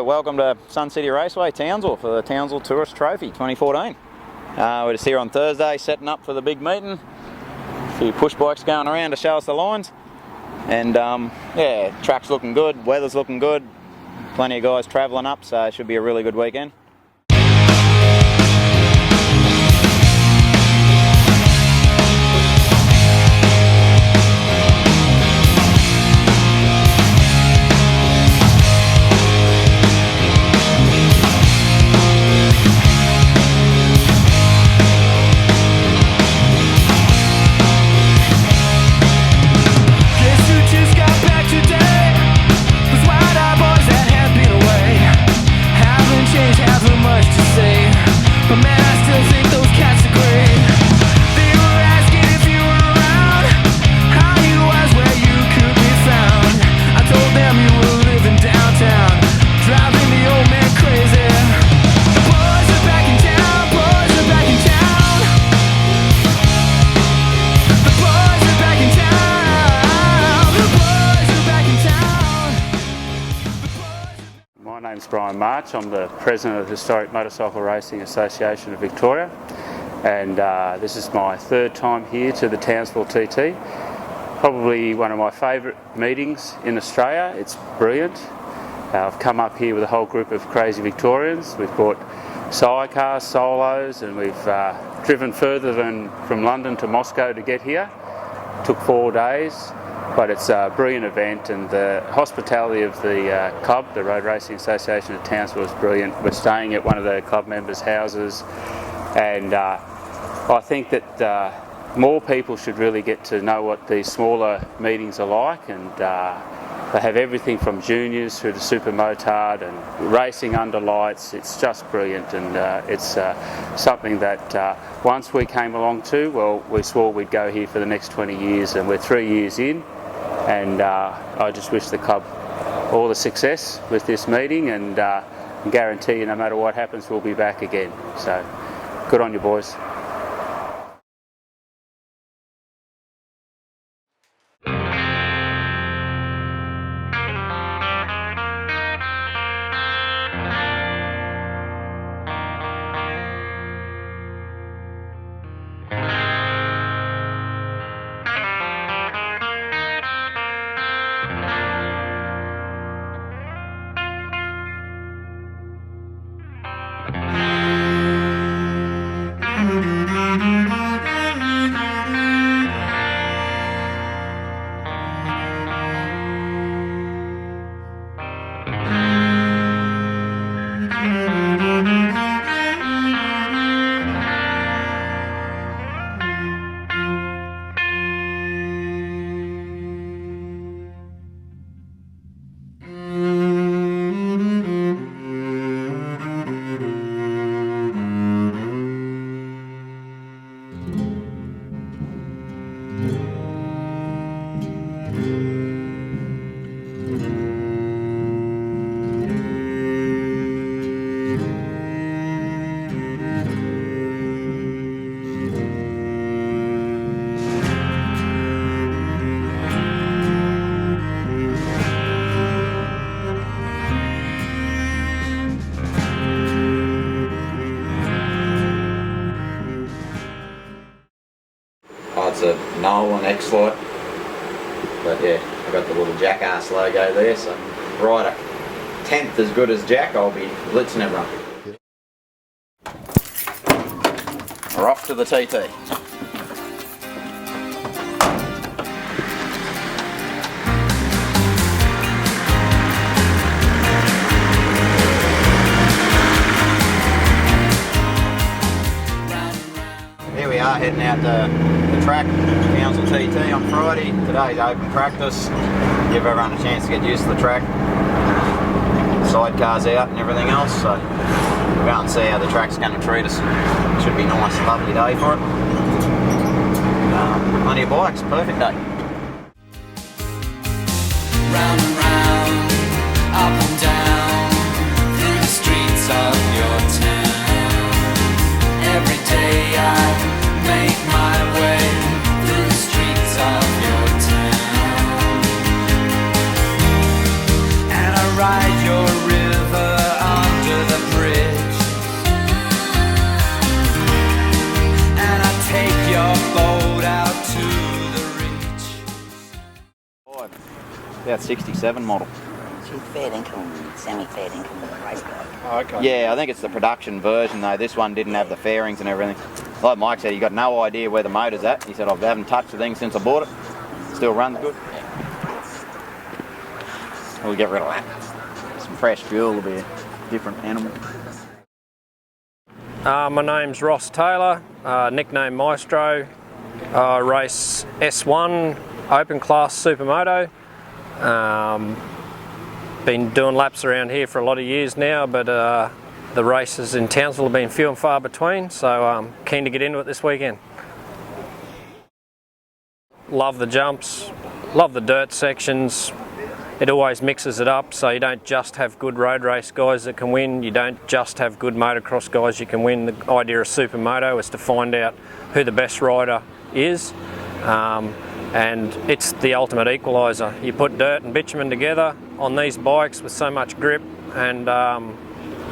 welcome to Sun City Raceway, Townsville, for the Townsville Tourist Trophy 2014. We're just here on Thursday setting up for the big meeting. A few push bikes going around to show us the lines. And yeah, track's looking good, weather's looking good, plenty of guys travelling up, so it should be a really good weekend. My name's Brian March. I'm the President of the Historic Motorcycle Racing Association of Victoria, and this is my third time here to the Townsville TT. Probably one of my favourite meetings in Australia. It's brilliant. I've come up here with a whole group of crazy Victorians. We've bought sidecars, solos, and we've driven further than from London to Moscow to get here. Took 4 days. But it's a brilliant event, and the hospitality of the club, the Road Racing Association of Townsville, is brilliant. We're staying at one of the club members' houses, and I think that more people should really get to know what these smaller meetings are like, and they have everything from juniors through to super motard and racing under lights. It's just brilliant, and it's something that once we came along to, well, we swore we'd go here for the next 20 years, and we're 3 years in. And I just wish the club all the success with this meeting, and guarantee you no matter what happens we'll be back again. So good on you boys. It's a Nolan X-Lite, but yeah, I've got the little Jackass logo there, so right a 10th as good as Jack, I'll be blitzing everyone. We're off to the TT. Here we are heading out to the track, Townsville TT on Friday. Today's open practice, give everyone a chance to get used to the track. Sidecars out and everything else, so we'll go and see how the track's going to treat us. Should be a nice, lovely day for it. Plenty of bikes, perfect day. Round and round, up and down, through the streets of your town. Every day I make my way through the streets of your town, and I ride your river your boat out to the reach. About 67 model. Fair income, semi-fair income with a race bike. Oh, okay. Yeah, I think it's the production version though. This one didn't have the fairings and everything. Like Mike said, he got no idea where the motor's at. He said, I haven't touched the thing since I bought it. Still runs good. We'll get rid of that. Some fresh fuel will be a different animal. My name's Ross Taylor, nickname Maestro. I race S1 open class supermoto. Been doing laps around here for a lot of years now, but the races in Townsville have been few and far between, so I'm keen to get into it this weekend. Love the jumps, love the dirt sections. It always mixes it up, so you don't just have good road race guys that can win, you don't just have good motocross guys you can win. The idea of supermoto is to find out who the best rider is. And it's the ultimate equaliser. You put dirt and bitumen together on these bikes with so much grip and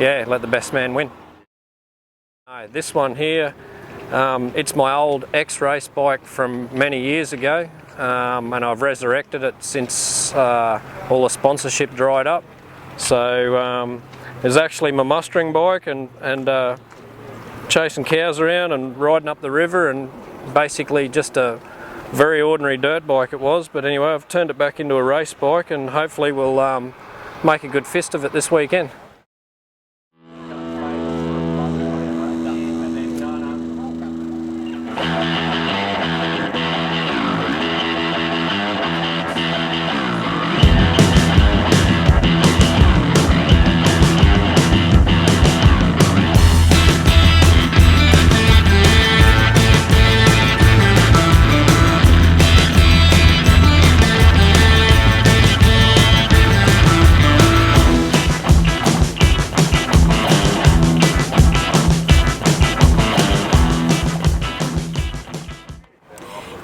yeah, let the best man win. This one here, it's my old ex-race bike from many years ago, and I've resurrected it since all the sponsorship dried up. So it's actually my mustering bike and chasing cows around and riding up the river, and basically just a very ordinary dirt bike it was, but anyway, I've turned it back into a race bike and hopefully we'll make a good fist of it this weekend.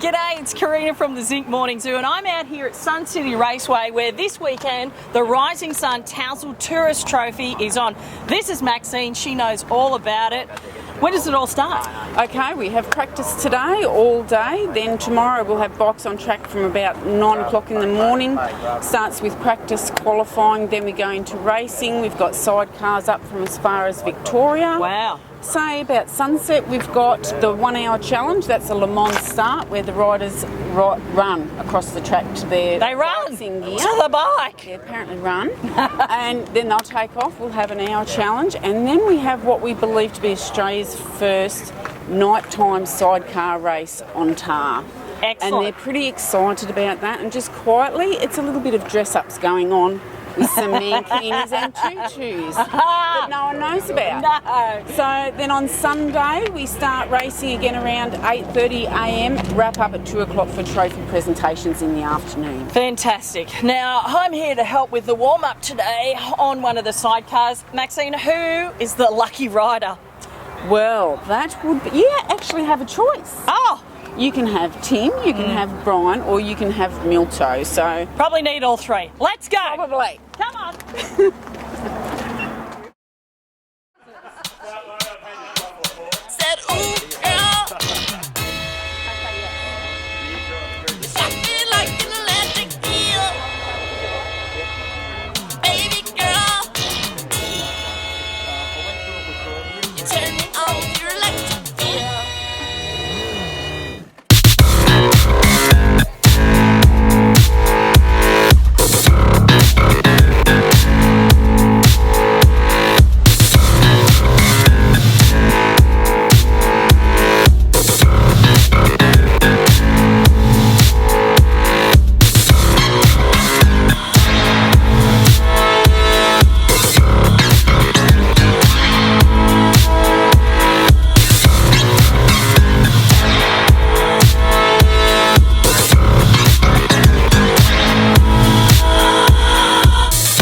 G'day, it's Karina from the Zinc Morning Zoo, and I'm out here at Sun City Raceway where this weekend the Rising Sun Townsville Tourist Trophy is on. This is Maxine, she knows all about it. When does it all start? Okay, we have practice today all day, then tomorrow we'll have bikes on track from about 9 o'clock in the morning. Starts with practice qualifying, then we go into racing. We've got sidecars up from as far as Victoria. Wow. Say about sunset we've got the 1 hour challenge. That's a Le Mans start where the riders run across the track to their They run racing gear. to the bike. They apparently run. And then they'll take off. We'll have an hour challenge, and then we have what we believe to be Australia's first nighttime sidecar race on tar. Excellent. And they're pretty excited about that, and just quietly it's a little bit of dress ups going on with some mankinis and tutus that no one knows about. No. So then on Sunday we start racing again around 8:30 a.m, wrap up at 2 o'clock for trophy presentations in the afternoon. Fantastic. Now, I'm here to help with the warm-up today on one of the sidecars. Maxine, who is the lucky rider? Well, that would be, you actually have a choice. Oh, You can have Tim, you can have Brian, or you can have Milto. So probably need all three. Let's go. probably. Come on. Said, ooh, girl, shot me like an electric eel. Baby girl, you turn me on with your electric eel.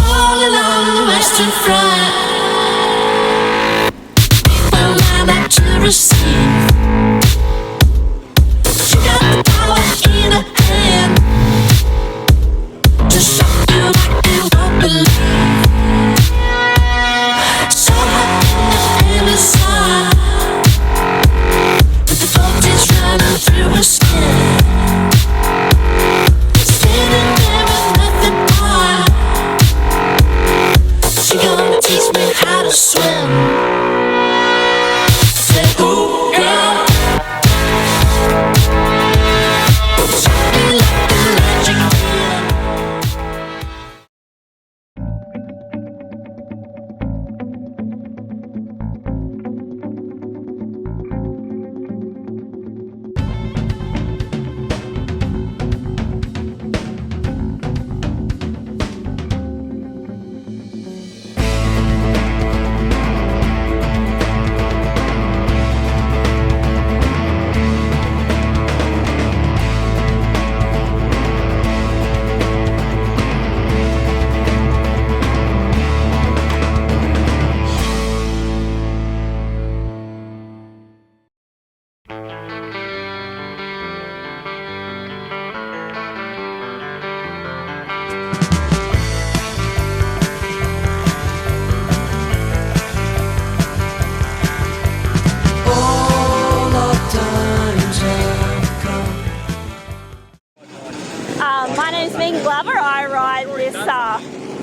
All along the Western Front, people line up to receive. She got the power in her hand to shock you like you won't believe. So hot in the famous sun, with the voltage running through.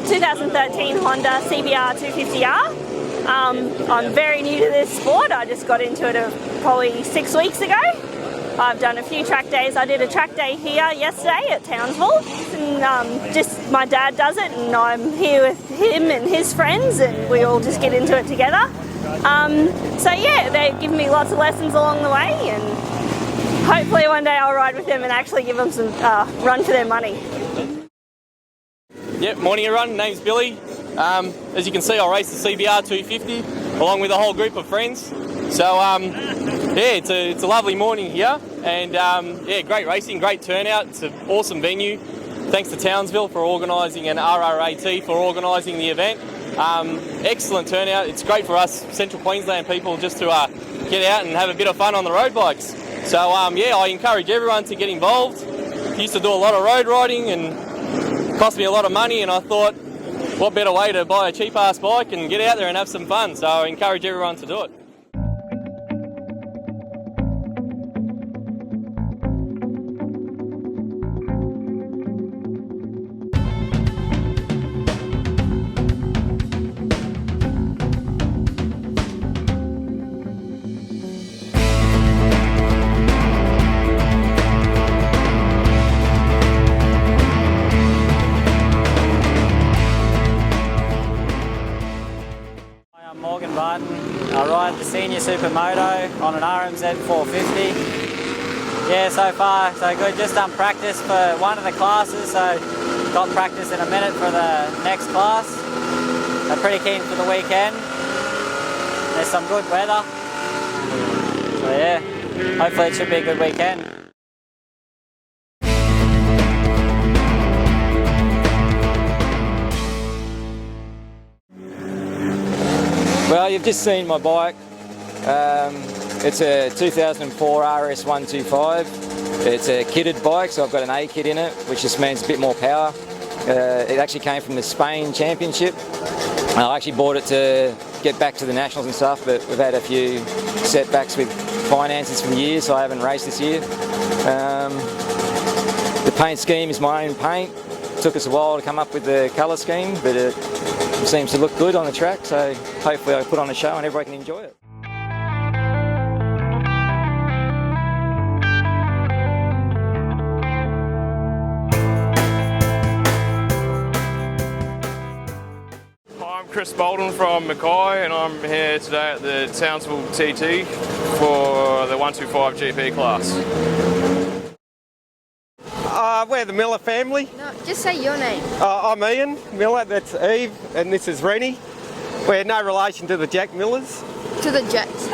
2013 Honda CBR 250R. I'm very new to this sport. I just got into it probably 6 weeks ago. I've done a few track days. I did a track day here yesterday at Townsville, and just my dad does it, and I'm here with him and his friends, and we all just get into it together. So yeah, they've given me lots of lessons along the way, and hopefully one day I'll ride with them and actually give them some run for their money. Yep, morning everyone, name's Billy. As you can see, I race the CBR 250 along with a whole group of friends. So yeah, it's a lovely morning here, and yeah, great racing, great turnout. It's an awesome venue. Thanks to Townsville for organising and RRAT for organising the event. Excellent turnout. It's great for us Central Queensland people just to get out and have a bit of fun on the road bikes. So yeah, I encourage everyone to get involved. Used to do a lot of road riding and it cost me a lot of money, and I thought, what better way to buy a cheap ass bike and get out there and have some fun. So I encourage everyone to do it. I ride the senior supermoto on an RMZ 450. Yeah, so far so good. Just done practice for one of the classes, so got practice in a minute for the next class. I'm pretty keen for the weekend. There's some good weather. So yeah, hopefully it should be a good weekend. Well, you've just seen my bike. It's a 2004 RS 125. It's a kitted bike, so I've got an A kit in it, which just means a bit more power. It actually came from the Spain Championship. I actually bought it to get back to the Nationals and stuff, but we've had a few setbacks with finances for the year, so I haven't raced this year. The paint scheme is my own paint. It took us a while to come up with the colour scheme, but it seems to look good on the track, so hopefully I put on a show and everybody can enjoy it. Hi, I'm Chris Bolden from Mackay, and I'm here today at the Townsville TT for the 125 GP class. We're the Miller family. No, just say your name. I'm Ian Miller, that's Eve, and this is Rennie. We're no relation to the Jack Millers. To the Jacks.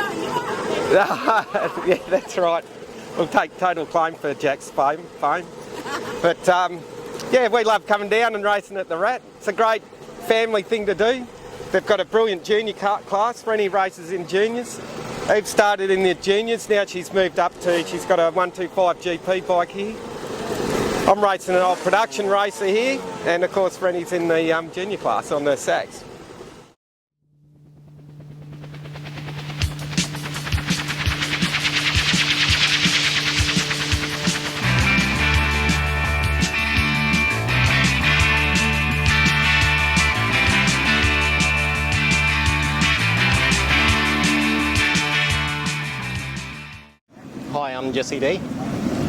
Yeah, that's right. We'll take total claim for Jack's fame. But yeah, we love coming down and racing at the Rat. It's a great family thing to do. They've got a brilliant junior class. Rennie races in juniors. Eve started in the juniors, now she's moved up to, she's got a 125 GP bike here. I'm racing an old production racer here, and of course Rennie's in the junior class on the Sags. Hi, I'm Jesse D.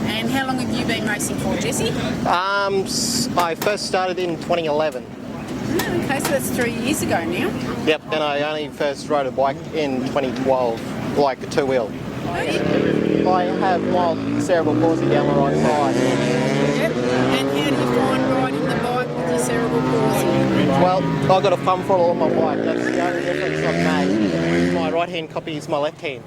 And how long have you been racing for, Jesse? I first started in 2011. Okay, so that's 3 years ago now. Yep, and I only first rode a bike in 2012, like a two-wheel. I have mild cerebral palsy down my right side. Yep, and how do you find riding the bike with your cerebral palsy? Well, I've got a thumb throttle on my bike. That's the only difference I've made. My right-hand copy is my left hand.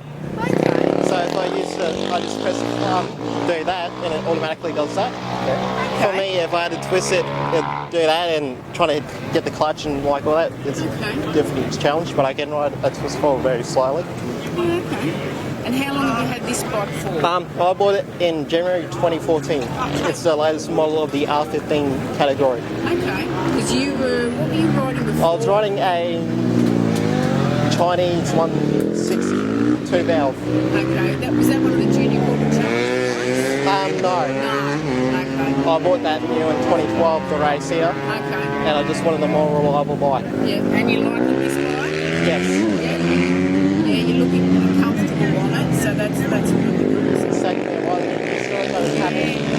So if I just press the thumb, do that, and it automatically does that. Okay. For me, if I had to twist it, it'd do that, and trying to get the clutch and like all that, it's a different challenge, but I can ride a twist forward very slowly. Okay. And how long have you had this bike for? I bought it in January 2014. It's the latest model of the R15 category. Okay. Because what were you riding before? I was riding a Chinese 160 two-valve. Okay. Was that one of the junior quarter challenges? No. Okay. I bought that new in 2012 to race here. Okay. and I just wanted a more reliable bike. Yeah, and you like this bike? Yes. Yeah, you're looking comfortable on it, so that's really good. It's taking me a while to get used to it, but it's happening.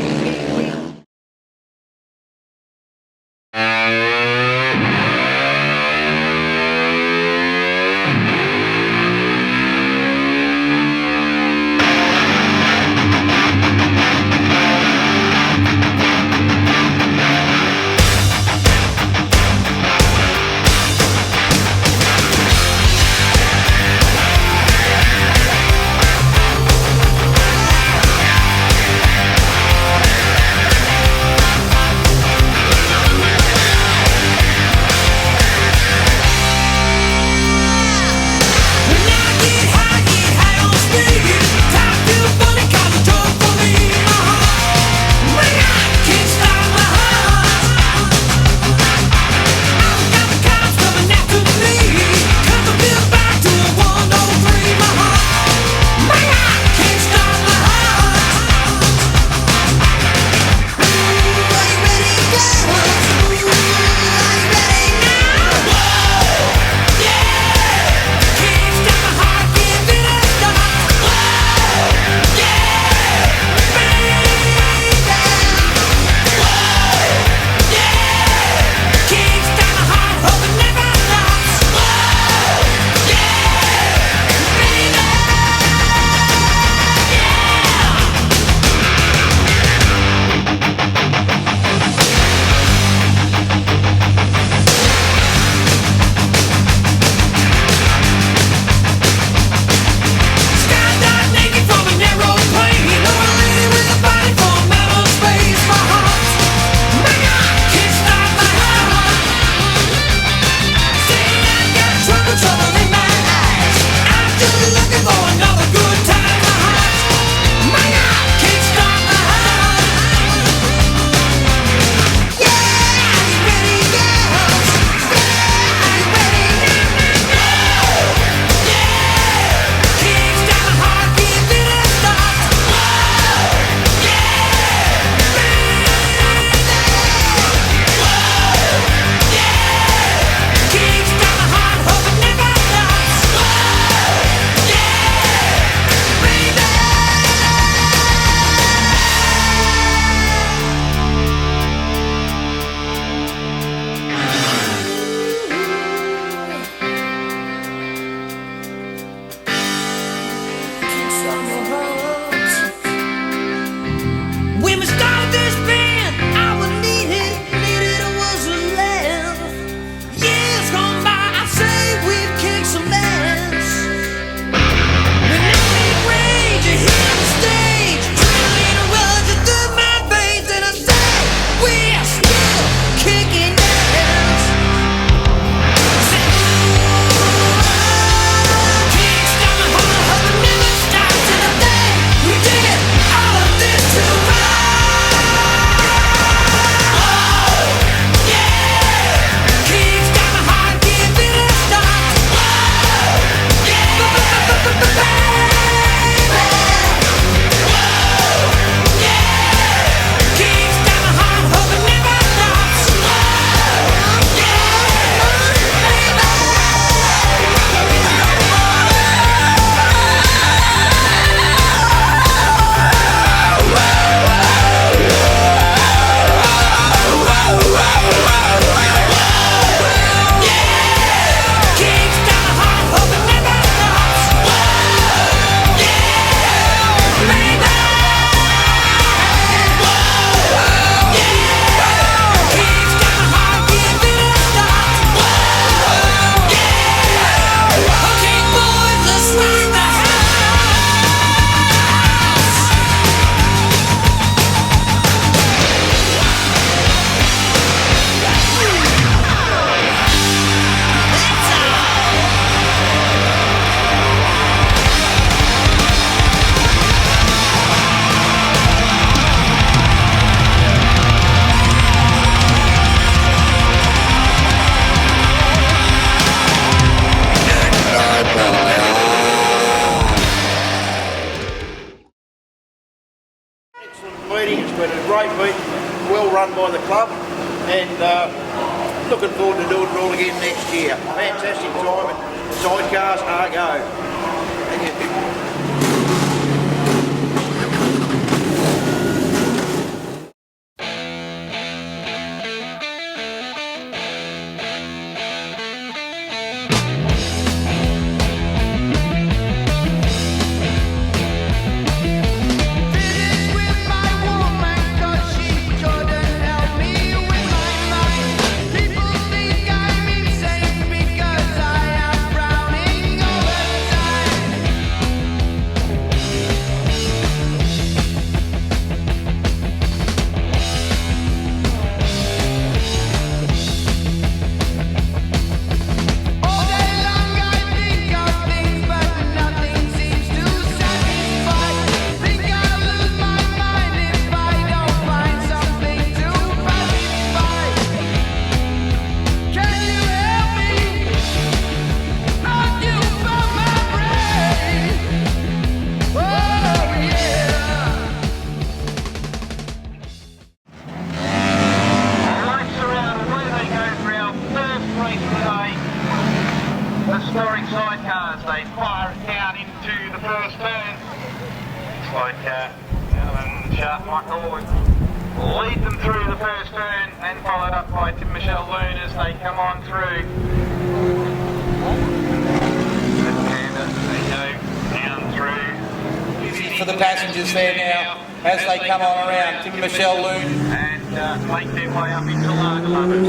Meeting. It's been a great meeting, well run by the club, and looking forward to doing it all again next year. Fantastic time and sidecars, go. Thank you. Historic sidecars, they fire it down into the first turn. It's like Alan Sharp Michael lead them through the first turn and followed up by Tim Michelle Loon as they come on through. And they go down through. For the passengers there now, as they come on around, Tim Michelle Loon. And make their way up into Lager Lovers.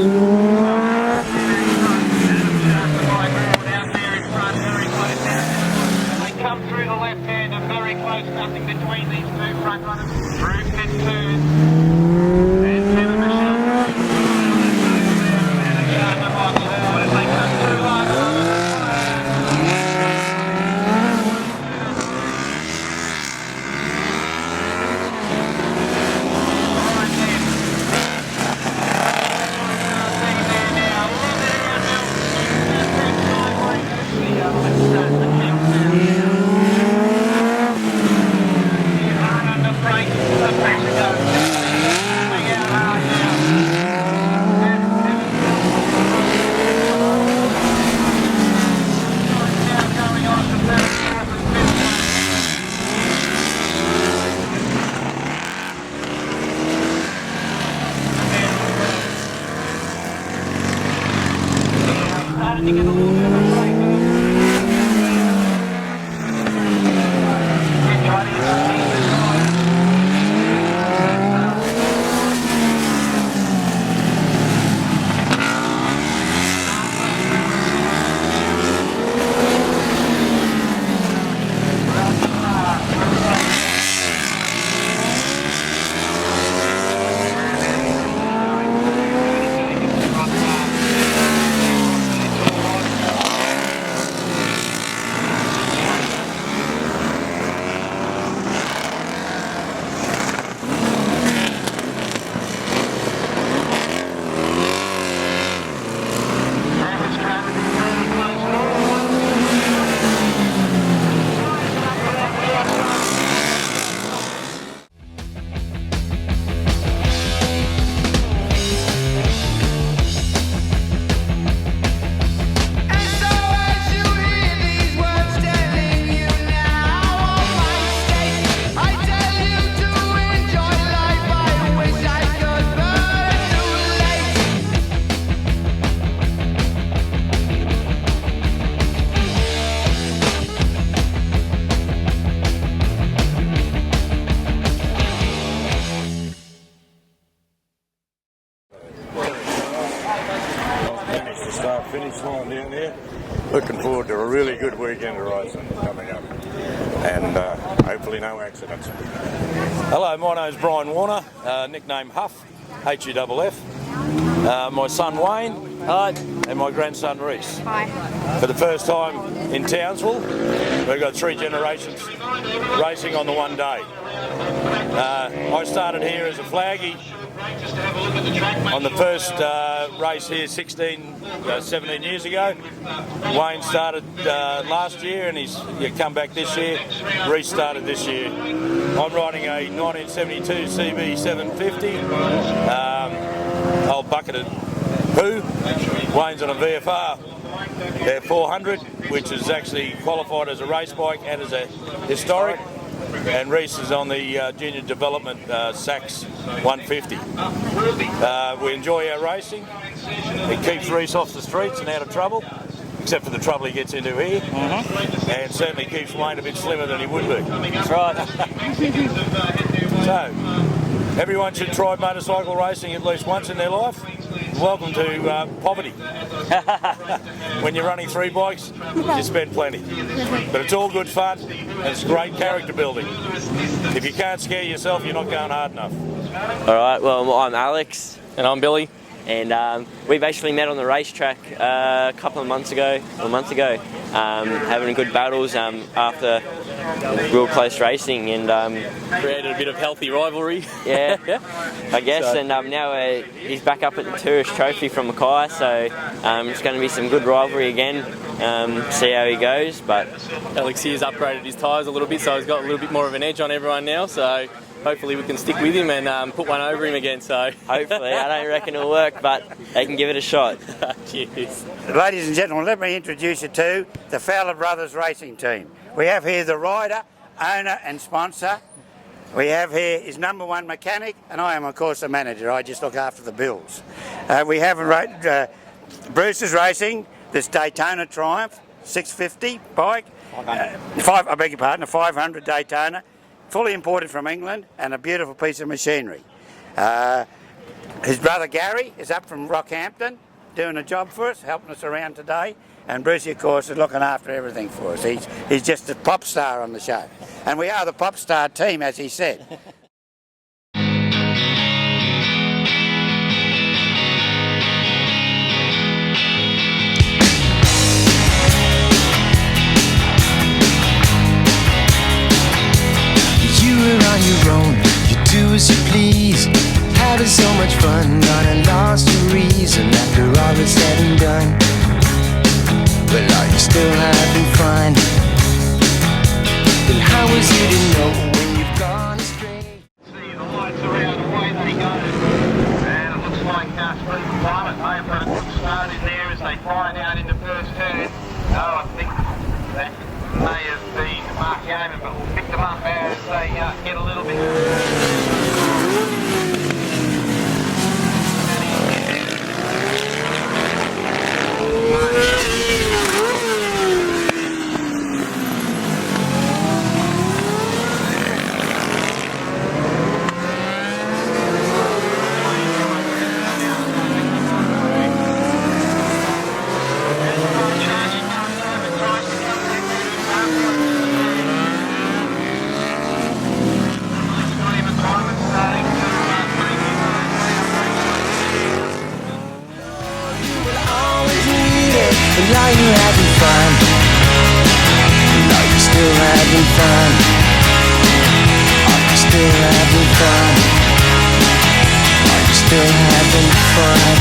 Come through the left hand and very close, nothing between these two front runners. Through pit turn. And Tim Michelle and a Sharma Michael as they come through Lager starting to get a little bit of a break. Finish line down there. Looking forward to a really good weekend of racing coming up, and hopefully no accidents. Hello, my name's Brian Warner, nickname Huff, Huff. My son Wayne, and my grandson Reese. Hi. For the first time in Townsville, we've got 3 generations racing on the one day. I started here as a flaggy on the first race here 17 years ago. Wayne started last year and he's come back this year. Reese started this year. I'm riding a 1972 CB 750, old bucketed Who? Wayne's on a VFR. They're 400, which is actually qualified as a race bike and as a historic. And Reese is on the junior development Sachs 150. We enjoy our racing. It keeps Reese off the streets and out of trouble, except for the trouble he gets into here. And certainly keeps Wayne a bit slimmer than he would be. That's right. So, everyone should try motorcycle racing at least once in their life. Welcome to poverty. When you're running 3 bikes, you spend plenty. But it's all good fun, and it's great character building. If you can't scare yourself, you're not going hard enough. Alright, well, I'm Alex. And I'm Billy. And we've actually met on the racetrack a couple of months ago, having good battles after real close racing, and created a bit of healthy rivalry. Yeah, I guess. So. And now he's back up at the Tourist Trophy from Mackay, so it's going to be some good rivalry again. See how he goes. But Alex here's upgraded his tyres a little bit, so he's got a little bit more of an edge on everyone now. So hopefully we can stick with him and put one over him again. So hopefully, I don't reckon it'll work, but they can give it a shot. Cheers. Ladies and gentlemen, let me introduce you to the Fowler Brothers Racing Team. We have here the rider, owner and sponsor. We have here his #1 mechanic, and I am of course the manager. I just look after the bills. We have Bruce is racing this Daytona Triumph 650 bike. I beg your pardon, a 500 Daytona, fully imported from England, and a beautiful piece of machinery. His brother Gary is up from Rockhampton doing a job for us, helping us around today. And Brucey, of course, is looking after everything for us. He's just a pop star on the show. And we are the pop star team, as he said. You were on your own, you do as you please, having so much fun, not a lost your reason after all is said and done. But are you still having fun? Then how is it to know when you've gone astray? See the lights around the way they go. And it looks like Spring Climate may have put a good start in there as they find out in the first turn. Oh, I think that may have been Mark Yeoman, but we'll pick them up as they get a little bit. And now you're having fun. And are you still having fun? Are you still having fun? Are you still having fun?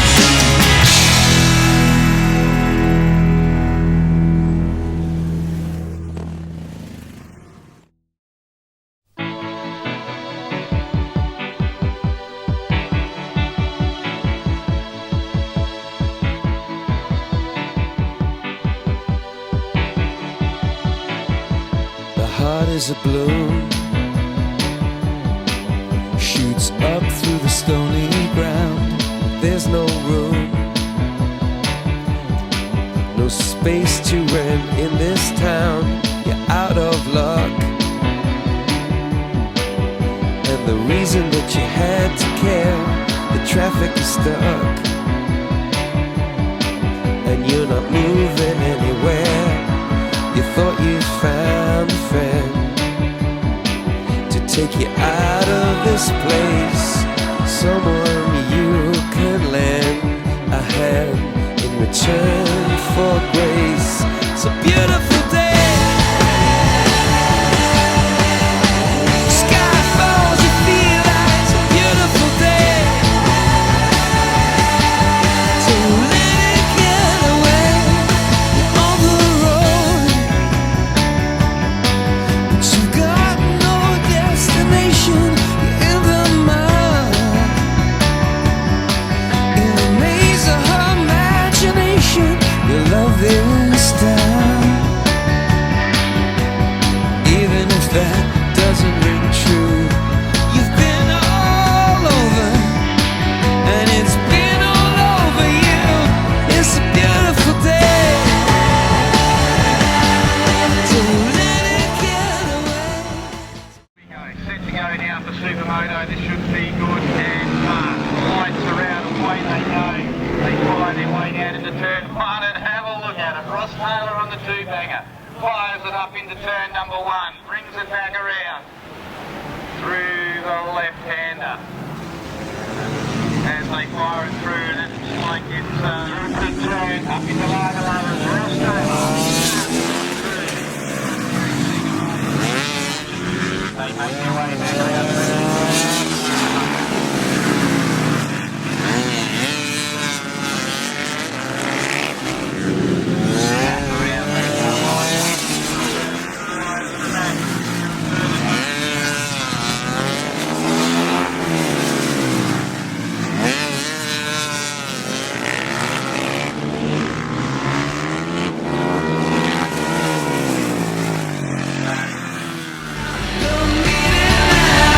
Heart is a bloom, shoots up through the stony ground. There's no room, no space to rent in this town. You're out of luck, and the reason that you had to care, the traffic is stuck, and you're not moving anywhere. You thought you found a friend to take you out of this place, someone you can lend a hand in return for grace. It's a beautiful day. Sky falls, you feel like it's a beautiful day. So let it get away on the road. You've got no destination, you're in the mud, in a maze of moto, this should be good and fast. Lights around, away they go. They fly their way down into turn one and have a look at it. Ross Taylor on the two-banger. Fires it up into turn number one. Brings it back around. Through the left-hander. As they fire it through, and it looks like it's a good turn up into Lagerlovers. Ross Taylor. They make their way back around. Don't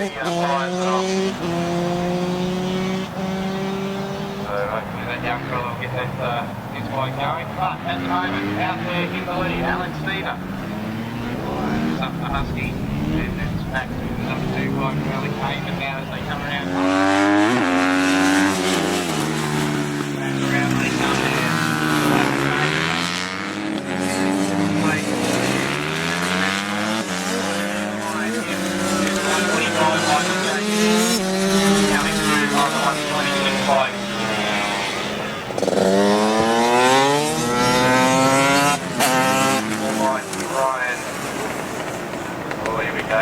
fires it off. So hopefully that young fella will get his bike going. But at the moment, out there in the lead, Alex Stever. It's up the Husky, and it's back to the number 2 bike, Riley Cayman now as they come around. Back around they come here. Coming through on the 126 bike. Ryan. Oh, here we go.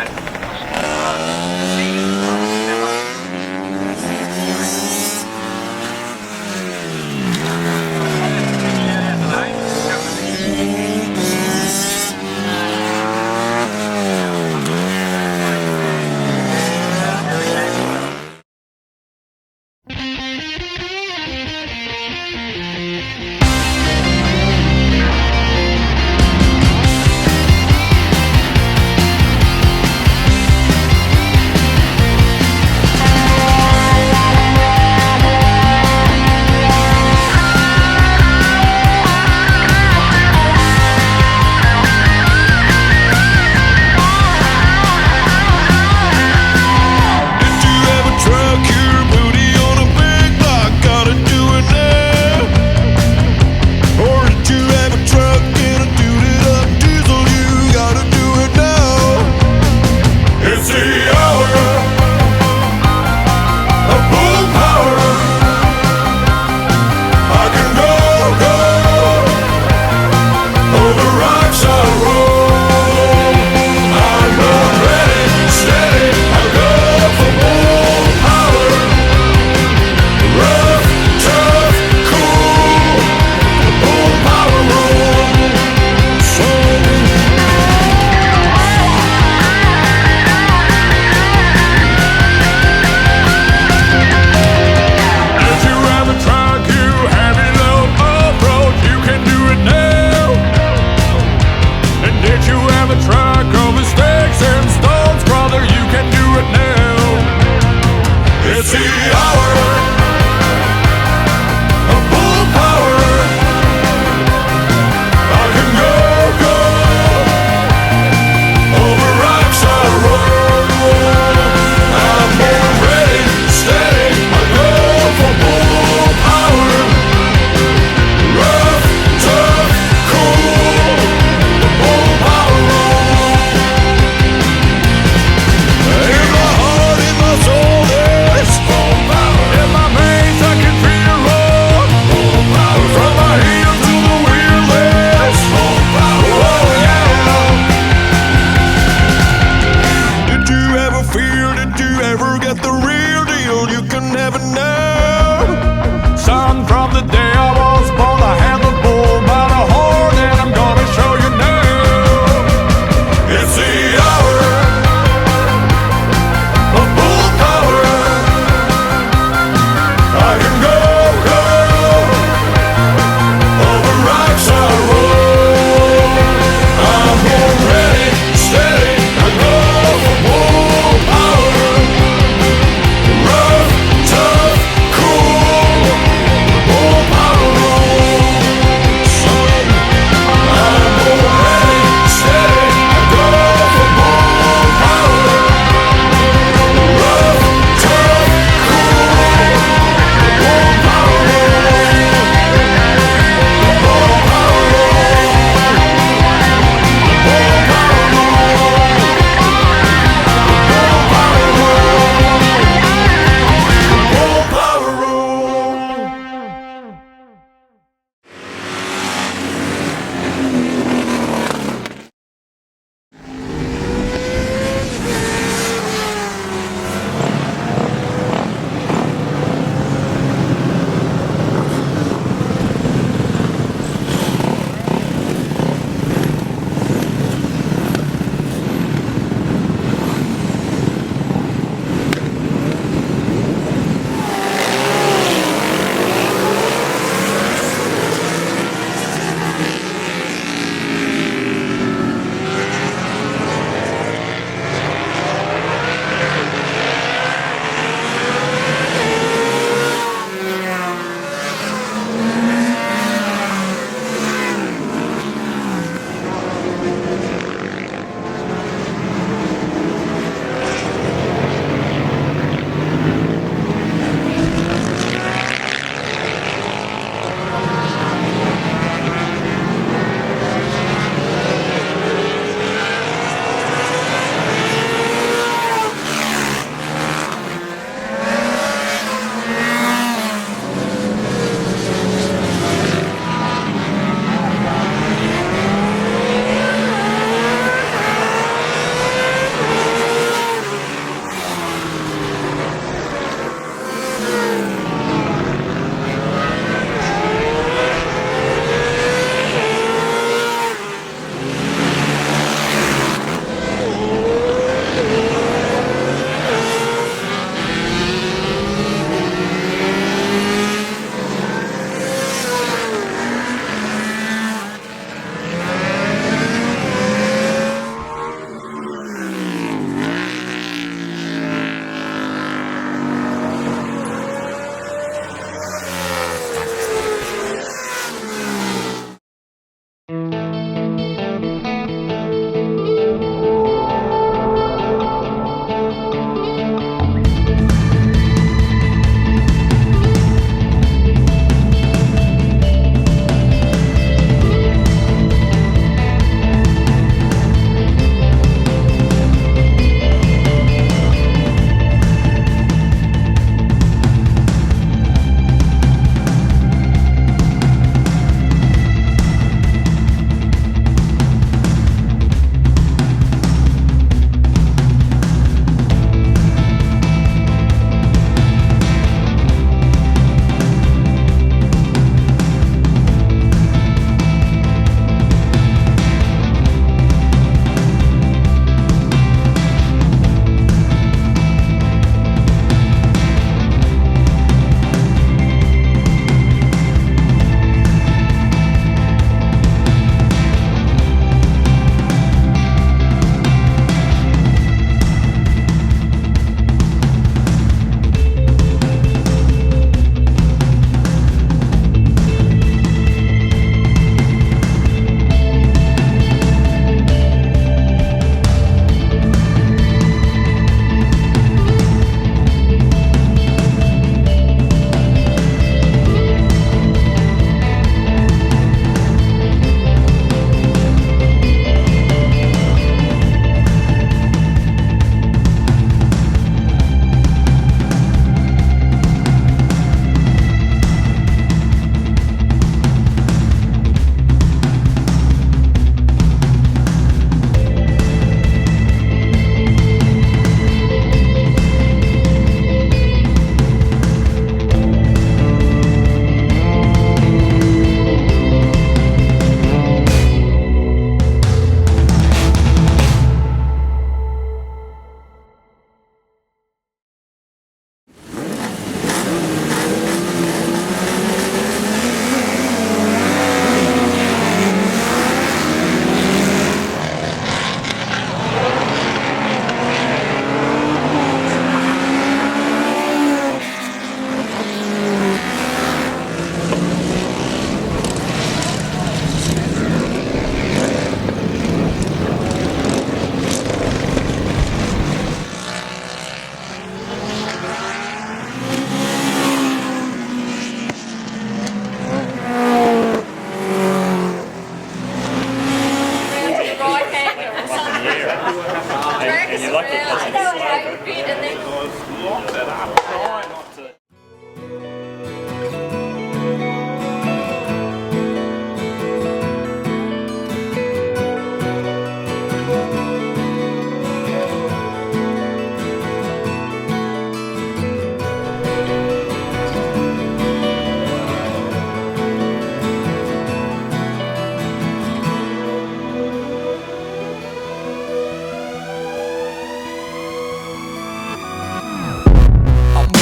fellas. Lock that up. Try not to.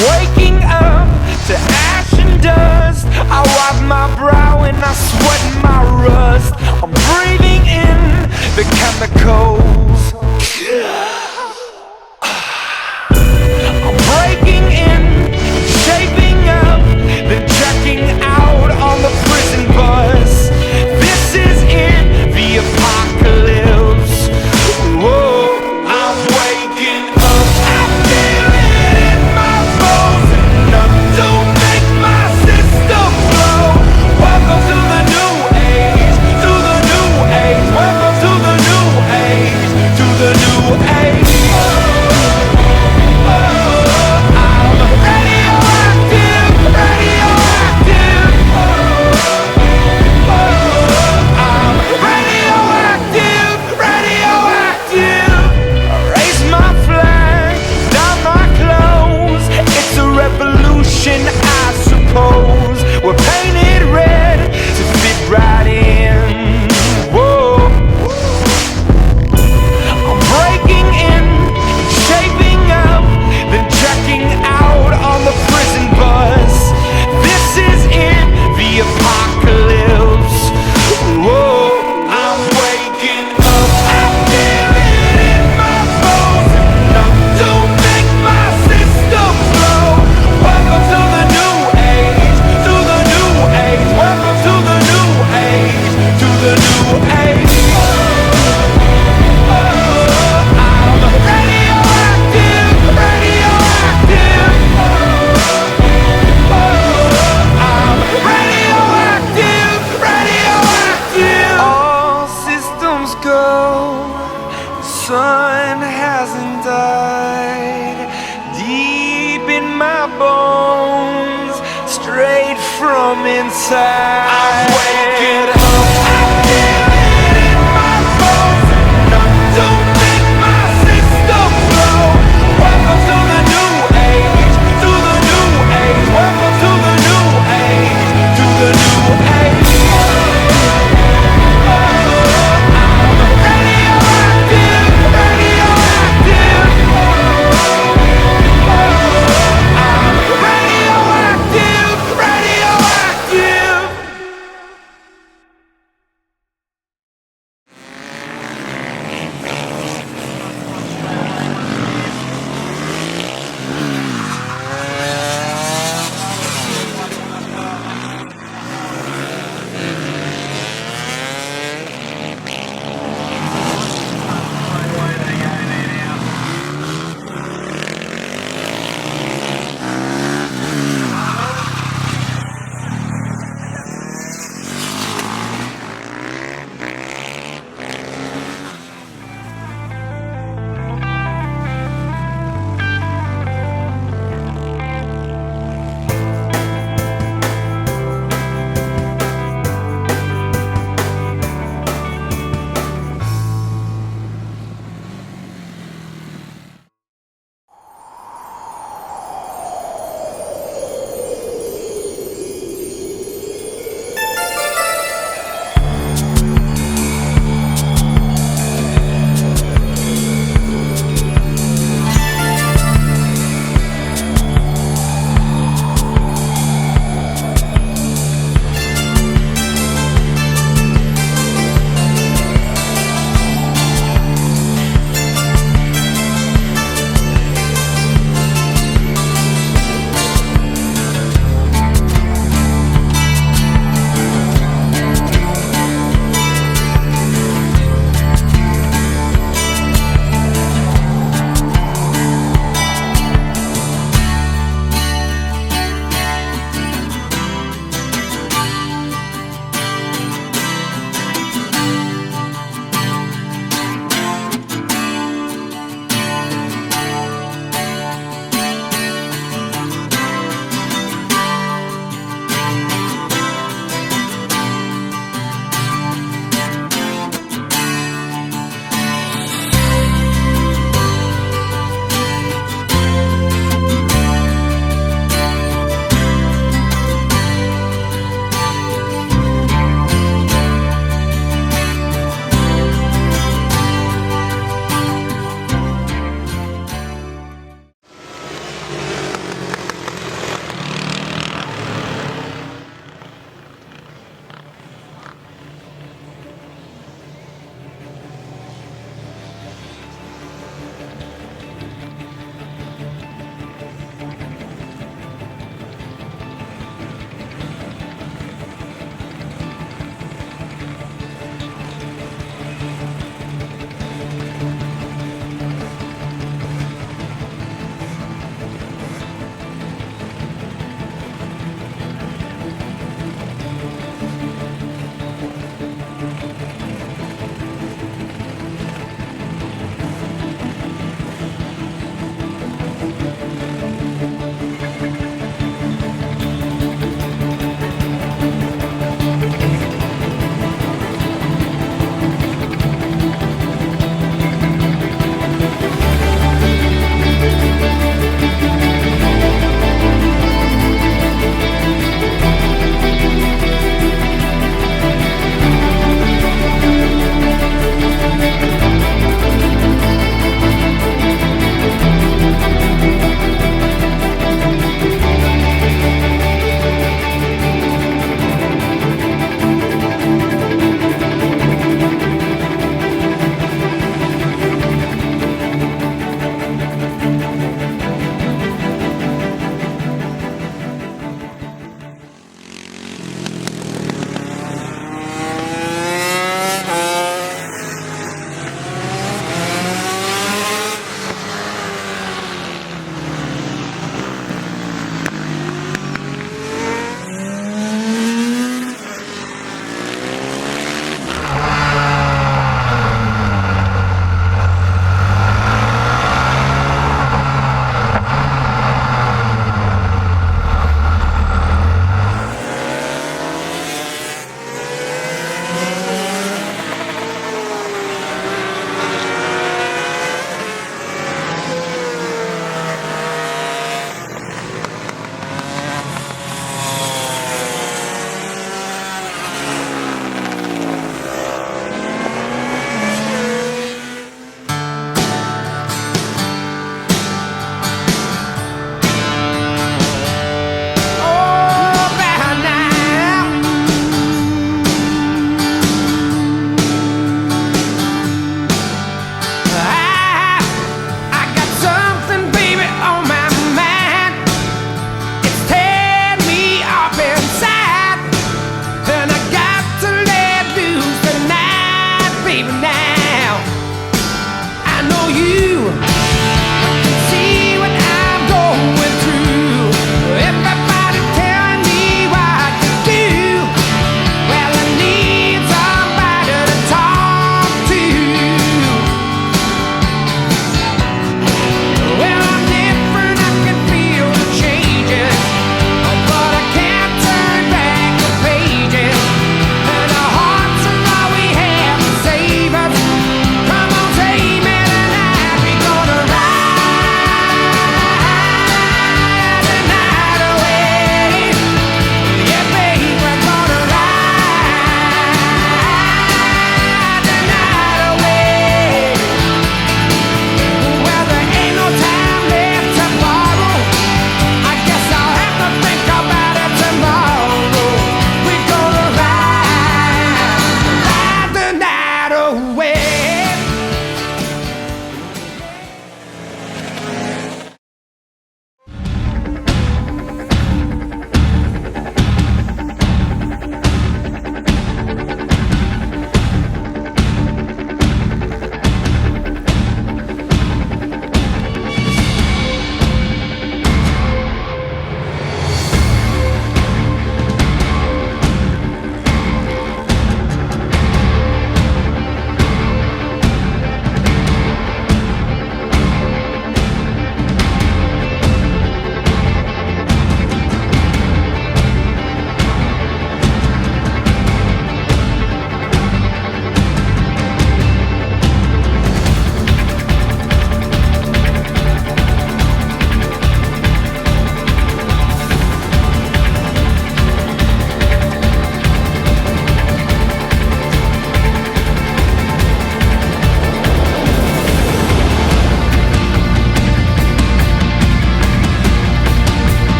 Waking up to ash and dust, I wipe my brow and I sweat my rust. I'm breathing in the chemicals. I'm breaking in, shaping up, then checking out on the prison bus. This is it, the apocalypse. Whoa, I'm waking up, I feel it in my bones. Enough to make my system blow. Welcome to the new age, to the new age. Welcome to the new age, to the new age. I suppose we're painted red to fit right in. Whoa. I'm breaking in, shaping up, then checking out on the prison bus. This is it, the apocalypse. Whoa, I'm waking up, I feel it in my bones. Enough to make my system blow. Welcome to the new age, to the new age. Welcome to the new age, to the new age. I'm radioactive, radioactive. I'm radioactive, radioactive. All systems go, the sun hasn't died. Deep in my bones, straight from inside. I'm waking up, I feel it in my bones. Enough to make my system blow. Welcome to the new age, to the new age. Welcome to the new age, to the new age. I'm radioactive, radioactive. I'm radioactive, radioactive.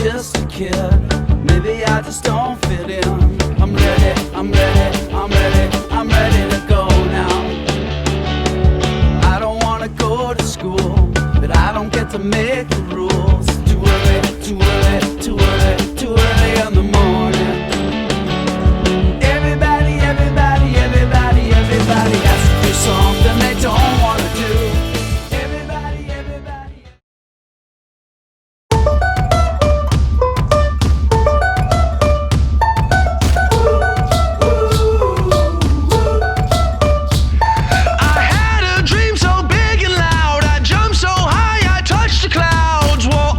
just a kid. Maybe I just don't fit in. I'm ready, I'm ready, I'm ready, I'm ready to go now. I don't wanna go to school, but I don't get to make the rules. Too early, too early, too early, too early in the morning. Everybody, everybody, everybody, everybody has to do something they don't wanna do. Everybody, everybody. I had a dream so big and loud, I jumped so high I touched the clouds. Whoa.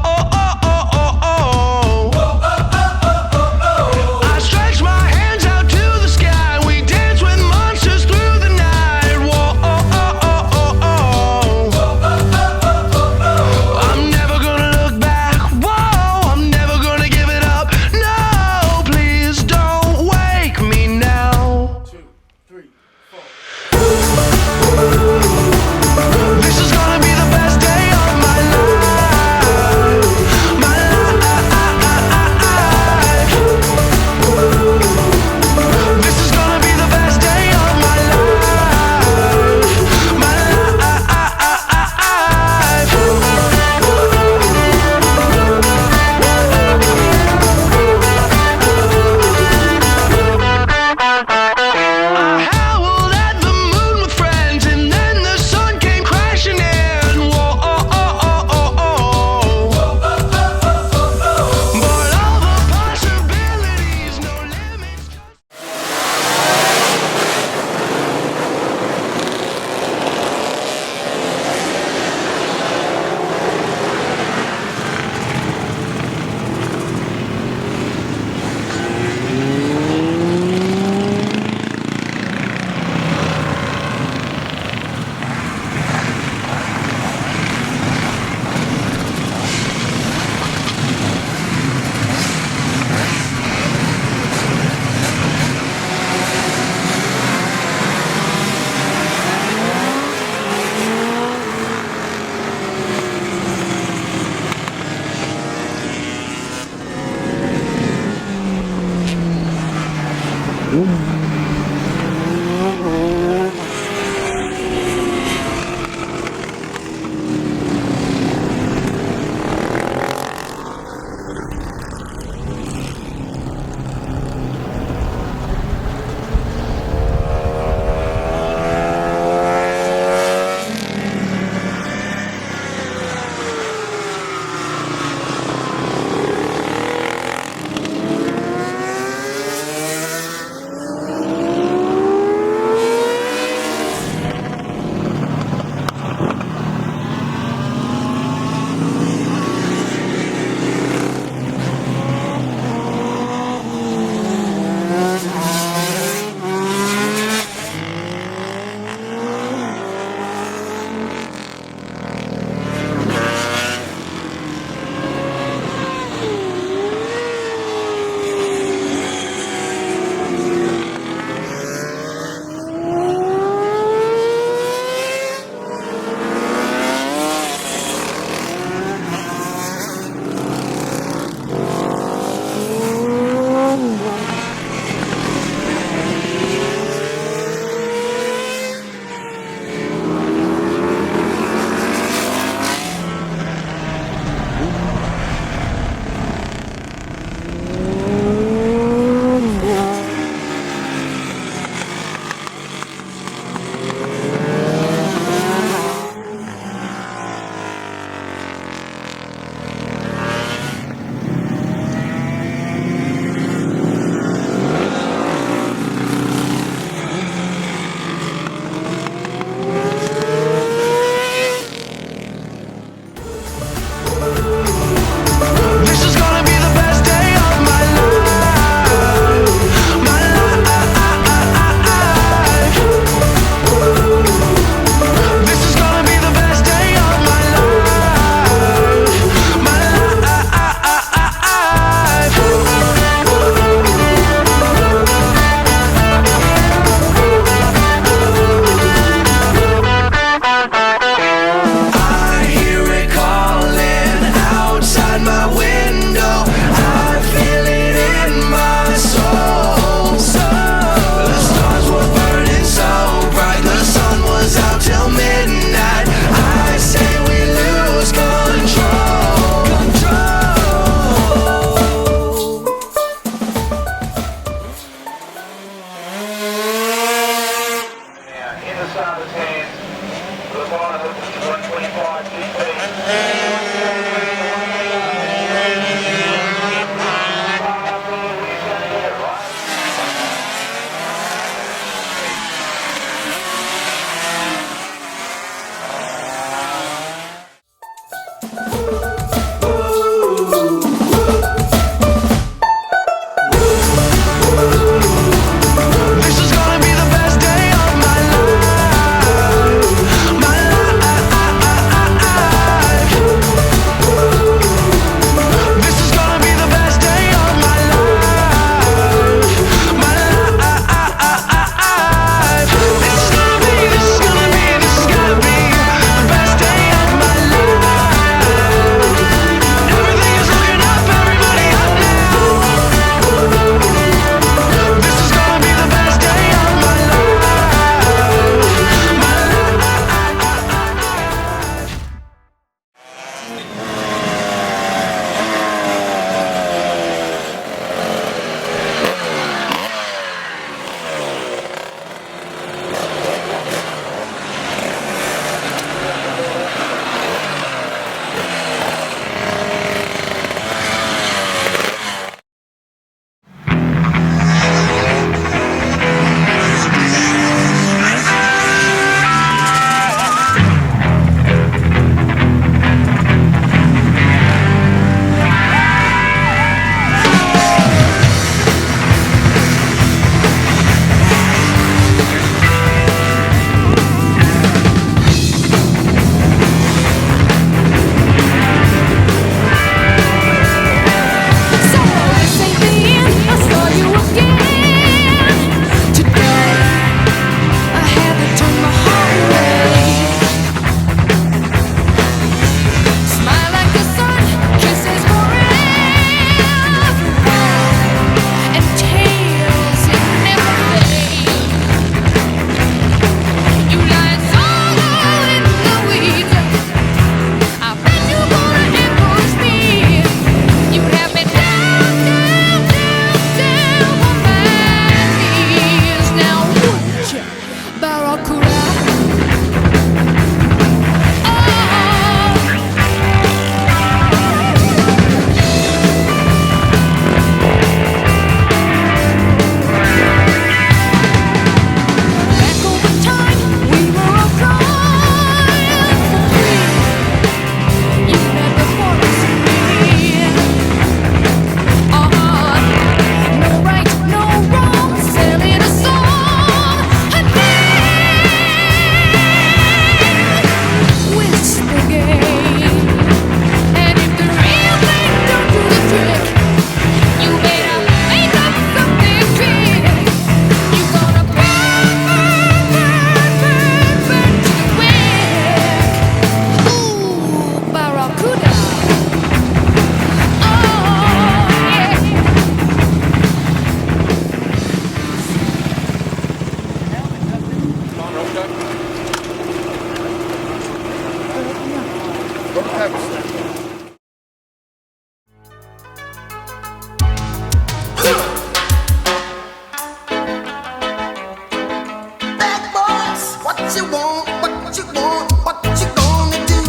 Bad boys, what you want, what you want, what you gonna do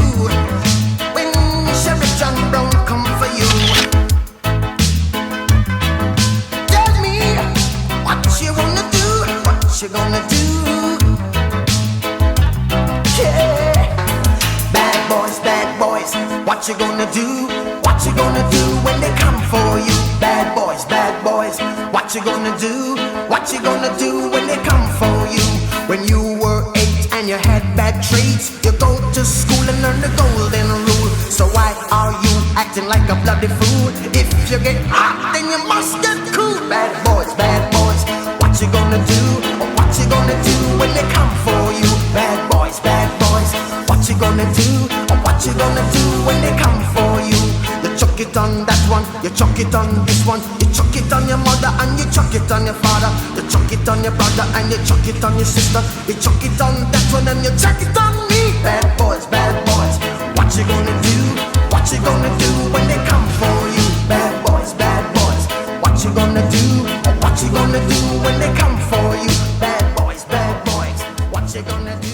when Sheriff John Brown come for you? Tell me what you wanna do, what you gonna do? Yeah, bad boys, what you gonna do? What you gonna do when they come for you? Bad boys, what you gonna do? What you gonna do when they come for you? When you were 8 and you had bad traits, you go to school and learn the golden rule. So why are you acting like a bloody fool? If you get hot, then you must get cool. Bad boys, what you gonna do? What you gonna do when they come for you? Bad boys, what you gonna do? What you gonna do when they come for you? You chuck it on that one, you chuck it on this one, you chuck it on your mother and you chuck it on your father, you chuck it on your brother and you chuck it on your sister, you chuck it on that one and you chuck it on me. Bad boys, what you gonna do? What you gonna do when they come for you? Bad boys, what you gonna do? What you gonna do when they come for you? Bad boys, what you gonna do?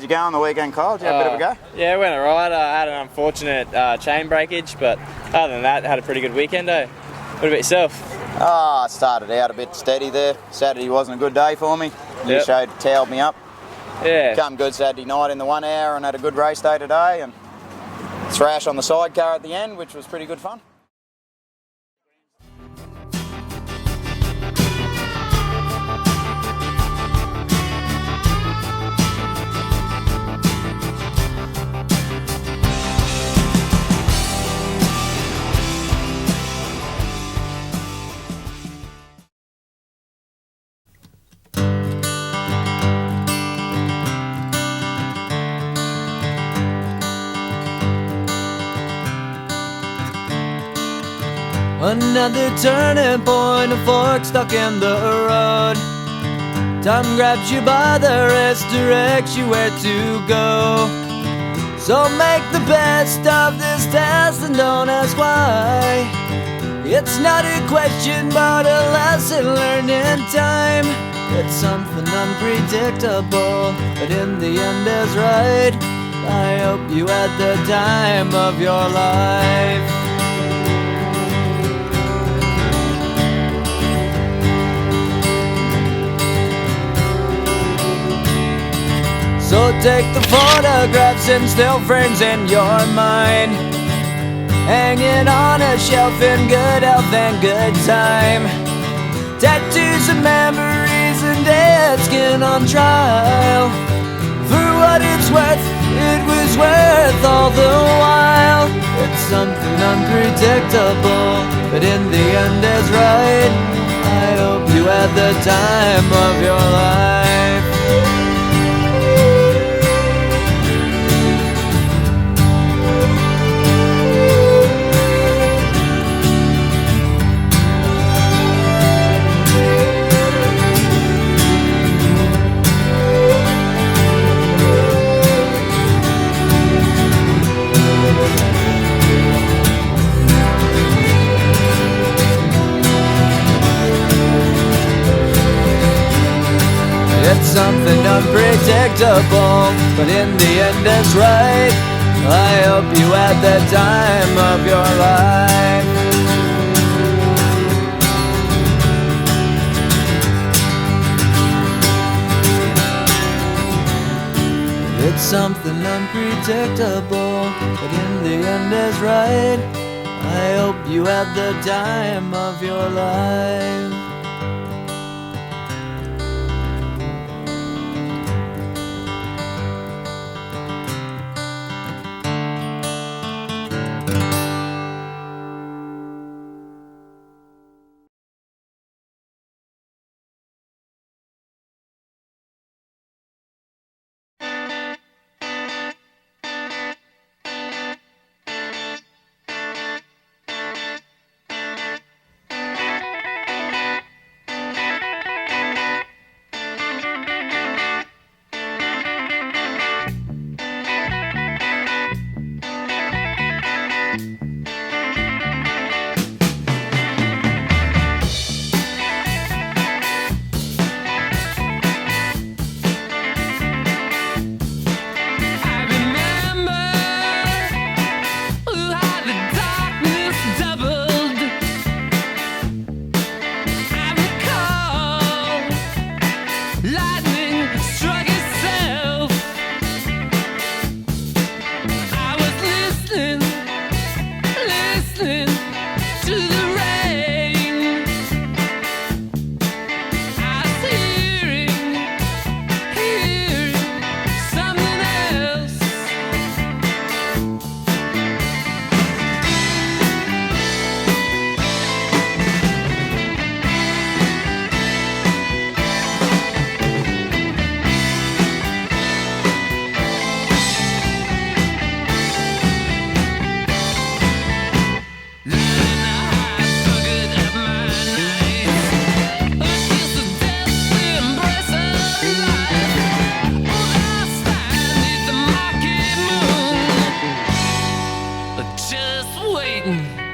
you go on the weekend, Kyle? Did you have a bit of a go? Yeah, it went alright. I had an unfortunate chain breakage, but other than that, had a pretty good weekend. What about yourself? I started out a bit steady there. Saturday wasn't a good day for me. You towed me up. Yeah. Come good Saturday night in the 1 hour and had a good race day today, and thrash on the sidecar at the end, which was pretty good fun. Another turning point, a fork stuck in the road. Time grabs you by the wrist, directs you where to go. So make the best of this test and don't ask why. It's not a question but a lesson learned in time. It's something unpredictable, but in the end is right. I hope you had the time of your life. So take the photographs and still frames in your mind, hanging on a shelf in good health and good time. Tattoos of memories and dead skin on trial. For what it's worth, it was worth all the while. It's something unpredictable, but in the end is right. I hope you had the time of your life. It's something unpredictable, but in the end it's right. I hope you had the time of your life. It's something unpredictable, but in the end is right. I hope you had the time of your life. Waiting